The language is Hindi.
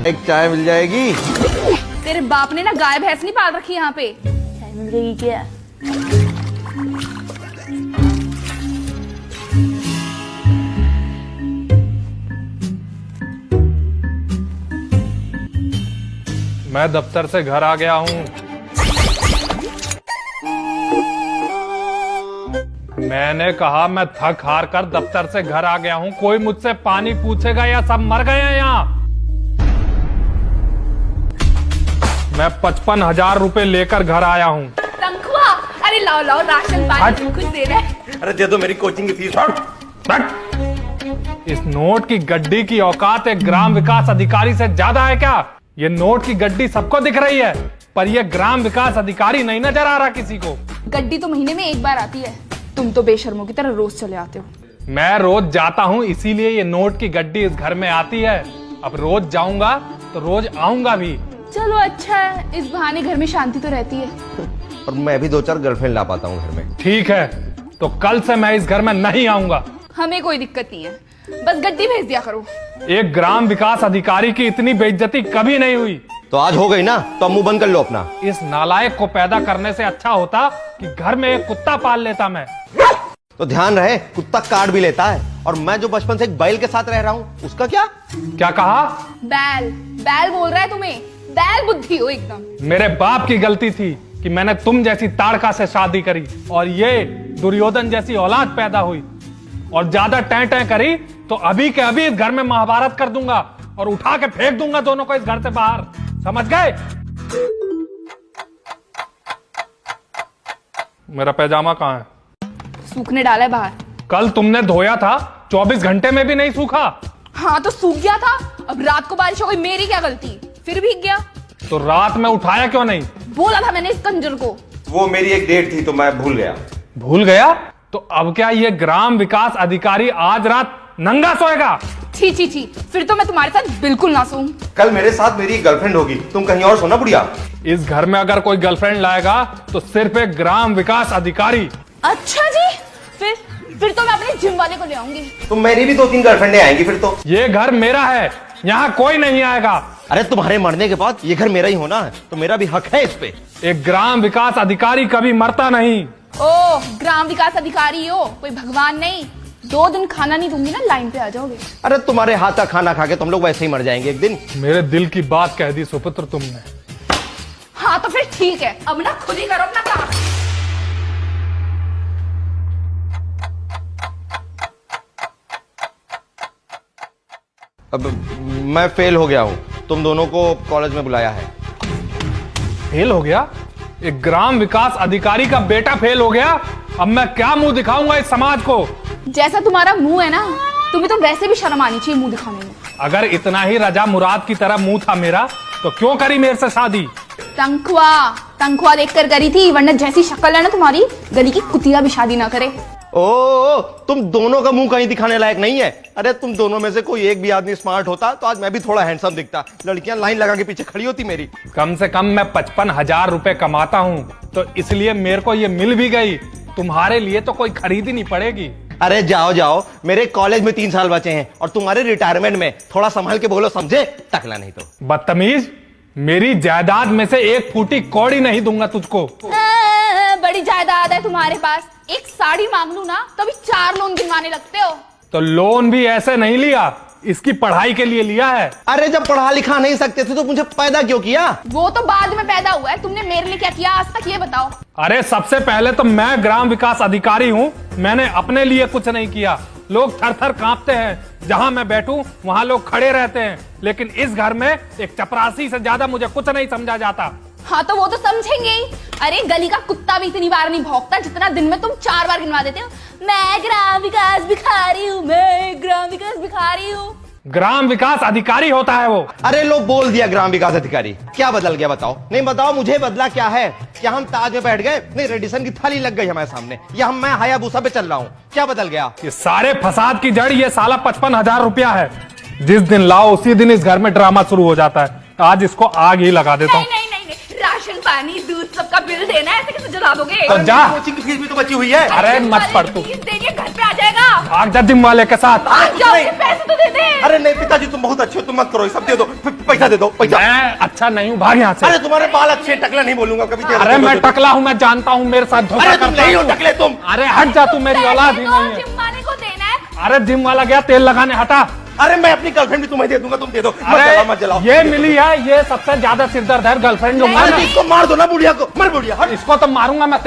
एक चाय मिल जाएगी? तेरे बाप ने ना गाय भैंस नहीं पाल रखी यहाँ पे। चाय मिल जाएगी क्या? मैं दफ्तर से घर आ गया हूँ। मैंने कहा मैं थक हार कर दफ्तर से घर आ गया हूँ। कोई मुझसे पानी पूछेगा या सब मर गए हैं यहाँ? मैं 55,000 रुपए लेकर घर आया हूँ। तनख्वाह? अरे लाओ लाओ राशन पानी कुछ दे रहे। अरे दे दो मेरी कोचिंग की फीस। इस नोट की गड्डी की औकात एक ग्राम विकास अधिकारी से ज्यादा है क्या? ये नोट की गड्डी सबको दिख रही है, पर ये ग्राम विकास अधिकारी नहीं नजर आ रहा किसी को। गड्डी तो महीने में एक बार आती है, तुम तो बेशर्मों की तरह रोज चले आते हो। मैं रोज जाता हूँ, इसीलिए ये नोट की गड्डी इस घर में आती है। अब रोज जाऊंगा तो रोज आऊंगा भी। चलो अच्छा है, इस बहाने घर में शांति तो रहती है। और मैं भी 2-4 गर्लफ्रेंड ला पाता हूँ घर में। ठीक है, तो कल से मैं इस घर में नहीं आऊंगा। हमें कोई दिक्कत नहीं है, बस गड्डी भेज दिया करो। एक ग्राम विकास अधिकारी की इतनी बेइज्जती कभी नहीं हुई। तो आज हो गई ना, तो अब मुंह बंद कर लो अपना। इस नालायक को पैदा करने से अच्छा होता कि घर में एक कुत्ता पाल लेता मैं। तो ध्यान रहे, कुत्ता काट भी लेता है। और मैं जो बचपन से एक बैल के साथ रह रहा हूँ, उसका क्या? क्या कहा? बैल बैल बोल रहा है तुम्हें? बैल बुद्धि हो एकदम। मेरे बाप की गलती थी कि मैंने तुम जैसी ताड़का से शादी करी और ये दुर्योधन जैसी औलाद पैदा हुई। और ज्यादा टैं टैं करी तो अभी के अभी इस घर में महाभारत कर दूंगा और उठा के फेंक दूंगा दोनों को इस घर से बाहर। समझ गए? मेरा पैजामा कहाँ है? सूखने डाला है बाहर। कल तुमने धोया था, 24 घंटे में भी नहीं सूखा। हाँ तो सूख गया था। अब रात को बारिश हो गई, मेरी क्या गलती? फिर भीग गया। तो रात में उठाया क्यों नहीं? बोला था मैंने इस कंजर को। वो मेरी एक डेट थी तो मैं भूल गया। भूल गया? तो अब क्या ये ग्राम विकास अधिकारी आज रात नंगा सोएगा? छी छी छी, फिर तो मैं तुम्हारे साथ बिल्कुल ना सोऊं। कल मेरे साथ मेरी गर्लफ्रेंड होगी, तुम कहीं और सोना बुढ़िया। इस घर में अगर कोई गर्लफ्रेंड लाएगा तो सिर्फ एक ग्राम विकास अधिकारी। अच्छा जी, फिर तो मैं अपने जिम वाले को ले आऊंगी। तो मेरी भी 2-3 गर्लफ्रेंडें आएंगी फिर तो। ये घर मेरा है, यहाँ कोई नहीं आएगा। अरे तुम्हारे मरने के बाद ये घर मेरा ही होना है, तो मेरा भी हक है इस पे। एक ग्राम विकास अधिकारी कभी मरता नहीं। ओ, ग्राम विकास अधिकारी हो, कोई भगवान नहीं। 2 दिन खाना नहीं दूंगी ना, लाइन पे आ जाओगे। अरे तुम्हारे हाथ का खाना खा के तुम लोग वैसे ही मर जाएंगे एक दिन। मेरे दिल की बात कह दी सुपुत्र तुमने। हाँ तो फिर ठीक है, अब ना खुद ही करो अपना काम। अब मैं फेल हो गया हूँ, तुम दोनों को कॉलेज में बुलाया है। फेल हो गया? एक ग्राम विकास अधिकारी का बेटा फेल हो गया? अब मैं क्या मुंह दिखाऊंगा इस समाज को? जैसा तुम्हारा मुंह है ना, तुम्हें तो वैसे भी शर्म आनी चाहिए मुंह दिखाने में। अगर इतना ही रजा मुराद की तरह मुंह था मेरा, तो क्यों करी मेरे से शादी? तनख्वाह देखकर करी थी, वरना जैसी शक्ल है ना तुम्हारी, गली की कुतिया भी शादी ना करे। ओ, तुम दोनों का मुंह कहीं दिखाने लायक नहीं है। अरे तुम दोनों में से कोई एक भी आदमी स्मार्ट होता तो आज मैं भी थोड़ा हैंडसम दिखता, लड़कियां लाइन लगा के पीछे खड़ी होती मेरी। कम से कम मैं 55,000 रुपए कमाता हूँ, तो इसलिए मेरे को ये मिल भी गई। तुम्हारे लिए तो कोई खरीद ही नहीं पड़ेगी। अरे जाओ जाओ, मेरे कॉलेज में 3 साल बचे हैं और तुम्हारे रिटायरमेंट में। थोड़ा संभल के बोलो, समझे? टकला नहीं तो। बदतमीज, मेरी जायदाद में से 1 फूटी कौड़ी नहीं दूंगा तुझको। बड़ी जायदाद है तुम्हारे पास, एक साड़ी मांग लूं ना तो भी 4 लोन गिनवाने लगते हो। तो लोन भी ऐसे नहीं लिया, इसकी पढ़ाई के लिए लिया है। अरे जब पढ़ा लिखा नहीं सकते थे तो मुझे पैदा क्यों किया? वो तो बाद में पैदा हुआ है, तुमने मेरे लिए क्या किया आज तक ये बताओ। अरे सबसे पहले तो मैं ग्राम विकास अधिकारी हूँ, मैंने अपने लिए कुछ नहीं किया। लोग थर थर कांपते हैं, जहां मैं बैठूं वहां लोग खड़े रहते हैं, लेकिन इस घर में एक चपरासी से ज्यादा मुझे कुछ नहीं समझा जाता। हाँ तो वो तो समझेंगे ही। अरे गली का कुत्ता भी इतनी बार नहीं भौंकता जितना दिन में तुम 4 बार गिनवा देते हो। मैं ग्राम विकास भिखारी हूँ, मैं ग्राम विकास भिखारी हूँ। ग्राम विकास अधिकारी होता है वो। अरे लो, बोल दिया ग्राम विकास अधिकारी। क्या बदल गया बताओ? नहीं बताओ मुझे, बदला क्या है? क्या हम ताज में बैठ गए? नहीं, रेडिसन की थाली लग गई हमारे सामने, या मैं हायाबुसा पे चल रहा हूँ? क्या बदल गया? ये सारे फसाद की जड़ ये साला 55,000 रुपया है। जिस दिन लाओ उसी दिन इस घर में ड्रामा शुरू हो जाता है। आज इसको आग ही लगा देता हूँ। नहीं, राशन पानी दूध सबका बिल देना है, ऐसे कैसे जला दोगे? तो जा। कोचिंग की फीस भी तो बची हुई है। अरे जिम मत वाले पढ़ की तू। फीस देंगे, घर पे आ जाएगा। भाग जा जिम वाले के साथ। आज जाओ, ये पैसे तो दे दे। अरे नहीं पिताजी, तुम बहुत अच्छे हो, तुम मत करो, ये सब दे दो, पैसा दे दो, पैसा। मैं अच्छा नहीं हूँ, भाग यहाँ से। अरे तुम्हारे बाल अच्छे, टकला नहीं बोलूंगा कभी। दे दो, अरे दे दो, मैं दे दो। टकला हूँ, मैं जानता हूँ, मेरे साथ धोखा अरे तुम करता नहीं हो है तू। टकले तुम। अरे हट जा, तू मेरी औलाद ही पैसे नहीं तो है। जिम वाले को देना है। अरे जिम वाला गया तेल लगाने, हटा। अरे मैं अपनी गर्लफ्रेंड भी तुम्हें दे दूंगा, तुम दे दो, मत जलाओ, मत जलाओ। अरे ये मिली है, ये सबसे ज्यादा सिरदर्द है, गर्लफ्रेंड लूंगा अरे ना। तो इसको मार दो ना, बुढ़िया को, मर बुढ़िया, हट। इसको तो मारूंगा मैं।